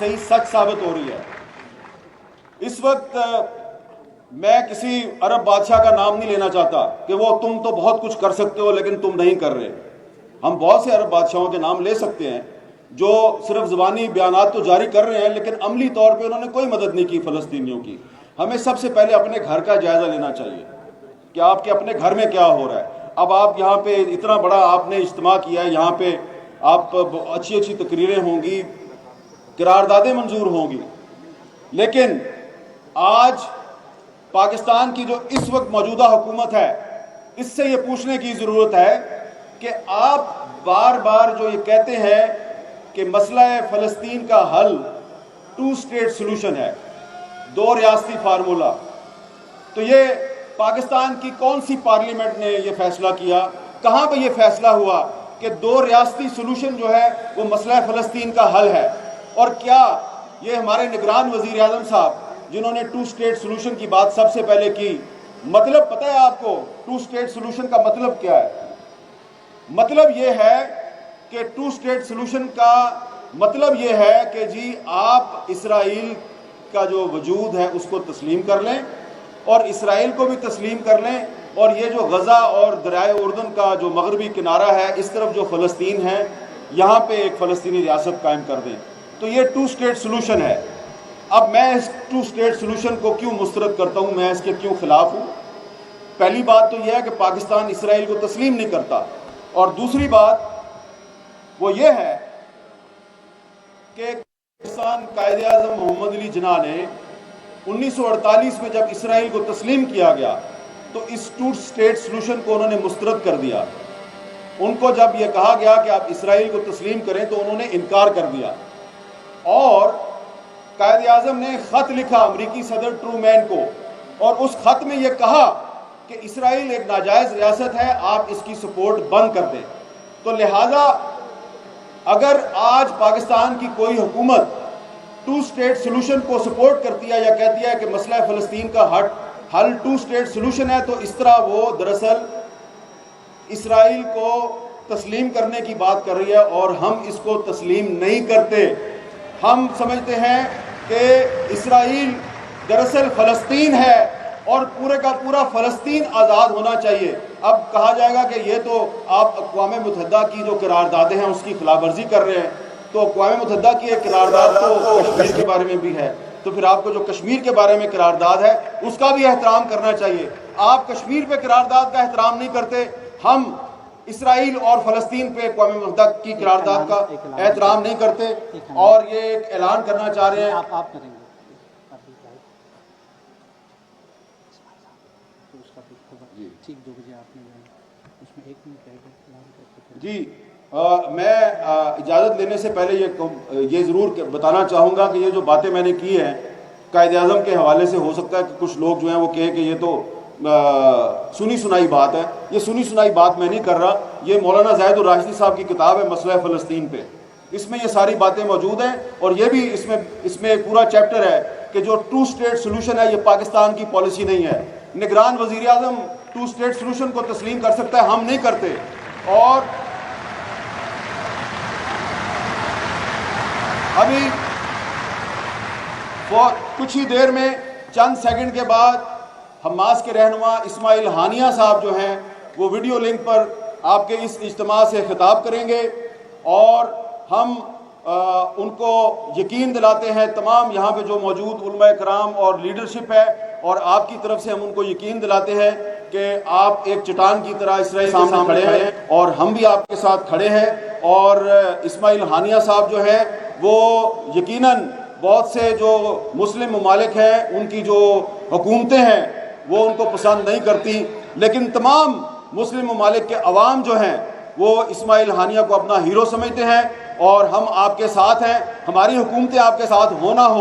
से ही सच साबित हो रही है। इस वक्त मैं किसी अरब बादशाह का नाम नहीं लेना चाहता कि वो तुम तो बहुत कुछ कर सकते हो लेकिन तुम नहीं कर रहे। हम बहुत से अरब बादशाहों के नाम ले सकते हैं जो सिर्फ ज़बानी बयानात तो जारी कर रहे हैं लेकिन अमली तौर पे उन्होंने कोई मदद नहीं की फ़लस्तीनियों की। हमें सबसे पहले अपने घर का जायज़ा लेना चाहिए कि आपके अपने घर में क्या हो रहा है। अब आप यहाँ पे इतना बड़ा आपने इज्तिमा किया है, यहाँ पे आप अच्छी अच्छी तकरीरें होंगी, करारदादें मंजूर होंगी, लेकिन आज पाकिस्तान की जो इस वक्त मौजूदा हुकूमत है इससे ये पूछने की ज़रूरत है कि आप बार बार जो ये कहते हैं कि मसला फ़लस्तीन का हल 2 स्टेट सोल्यूशन है, 2 रियासती फार्मूला, तो ये पाकिस्तान की कौन सी पार्लियामेंट ने ये फैसला किया, कहाँ पे ये फैसला हुआ कि 2 रियासती सोल्यूशन जो है वो मसला फ़लस्तीन का हल है? और क्या ये हमारे निगरान वज़ीर आज़म साहब जिन्होंने 2 स्टेट सोल्यूशन की बात सबसे पहले की, मतलब पता है आपको 2 स्टेट सोल्यूशन का मतलब क्या है? मतलब ये है कि 2 स्टेट सोल्यूशन का मतलब ये है कि जी आप इसराइल का जो वजूद है उसको तस्लीम कर लें और इसराइल को भी तस्लीम कर लें, और ये जो गज़ा और दरियाए उर्दन का जो मगरबी किनारा है इस तरफ जो फ़लस्तीन है यहाँ पे एक फ़लस्तीनी रियासत कायम कर दें। तो ये 2 स्टेट सोल्यूशन है। अब मैं इस 2 स्टेट सोल्यूशन को क्यों मुस्तरद करता हूँ, मैं इसके क्यों खिलाफ हूँ? पहली बात तो यह है कि पाकिस्तान इसराइल को तस्लीम नहीं करता, और दूसरी बात वो ये है कि पाकिस्तान कायदे आज़म मोहम्मद अली जिन्ना ने 1948 में जब इसराइल को तस्लीम किया गया तो इस 2 स्टेट सोल्यूशन को उन्होंने मुस्तरद कर दिया। उनको जब यह कहा गया कि आप इसराइल को तस्लीम करें तो उन्होंने इनकार कर दिया, और कायदे आज़म ने ख़त लिखा अमरीकी सदर ट्रूमैन को, और उस ख़त में यह कहा कि इसराइल एक नाजायज़ रियासत है, आप इसकी सपोर्ट बंद कर दें। तो लिहाजा अगर आज पाकिस्तान की कोई हुकूमत 2 स्टेट सोल्यूशन को सपोर्ट करती है या कहती है कि मसला फ़लस्तीन का हल 2 स्टेट सोल्यूशन है, तो इस तरह वो दरअसल इसराइल को तस्लीम करने की बात कर रही है, और हम इसको तस्लीम नहीं करते। हम समझते हैं कि इसराइल दरअसल फ़लस्तीन है और पूरे का पूरा फ़लस्तीन आज़ाद होना चाहिए। अब कहा जाएगा कि ये तो आप अक़वाम मुत्तहिदा की जो करारदादें हैं उसकी खिलाफवर्जी कर रहे हैं, तो अक़वाम मुत्तहिदा की एक करारदाद तो कश्मीर के बारे में भी है, तो फिर आपको जो कश्मीर के बारे में करारदाद है उसका भी एहतराम करना चाहिए। आप कश्मीर पे करारदाद का एहतराम नहीं करते, हम इसराइल और फ़लस्तीन पे अक़वाम मुत्तहिदा की करारदाद का एहतराम नहीं करते, और ये एक ऐलान करना चाह रहे हैं। आप करेंगे ठीक 2 बजे आपने उसमें 1 मिनट रहेगा जी। मैं इजाज़त लेने से पहले ये ज़रूर बताना चाहूँगा कि ये जो बातें मैंने की हैं कायदे आज़म के हवाले से, हो सकता है कि कुछ लोग जो हैं वो कहें कि ये तो सुनी सुनाई बात है। ये सुनी सुनाई बात मैं नहीं कर रहा, ये मौलाना ज़ाहिद राशिदी साहब की किताब है मसला फ़लस्तीन पे, इसमें ये सारी बातें मौजूद हैं, और ये भी इसमें एक पूरा चैप्टर है कि जो 2 स्टेट सोल्यूशन है ये पाकिस्तान की पॉलिसी नहीं है। निगरान वज़ीर आज़म 2 स्टेट सोल्यूशन को तस्लीम कर सकता है, हम नहीं करते। और अभी कुछ ही देर में, चंद सेकंड के बाद, हमास के रहनुमा इस्माइल हानिया साहब जो हैं वो वीडियो लिंक पर आपके इस इज्तिमा से खिताब करेंगे, और हम उनको यकीन दिलाते हैं, तमाम यहाँ पे जो मौजूद उलमा कराम और लीडरशिप है, और आपकी तरफ से हम उनको यकीन दिलाते हैं कि आप एक चट्टान की तरह इसराइल के सामने खड़े हैं, और हम भी आपके साथ खड़े हैं। और इस्माइल हानिया साहब जो है वो यकीनन बहुत से जो मुस्लिम ममालिक हैं उनकी जो हुकूमतें हैं वो उनको पसंद नहीं करती, लेकिन तमाम मुस्लिम ममालिक के अवाम जो हैं वो इस्माइल हानिया को अपना हीरो समझते हैं, और हम आपके साथ हैं। हमारी हुकूमतें आपके साथ हो ना हो,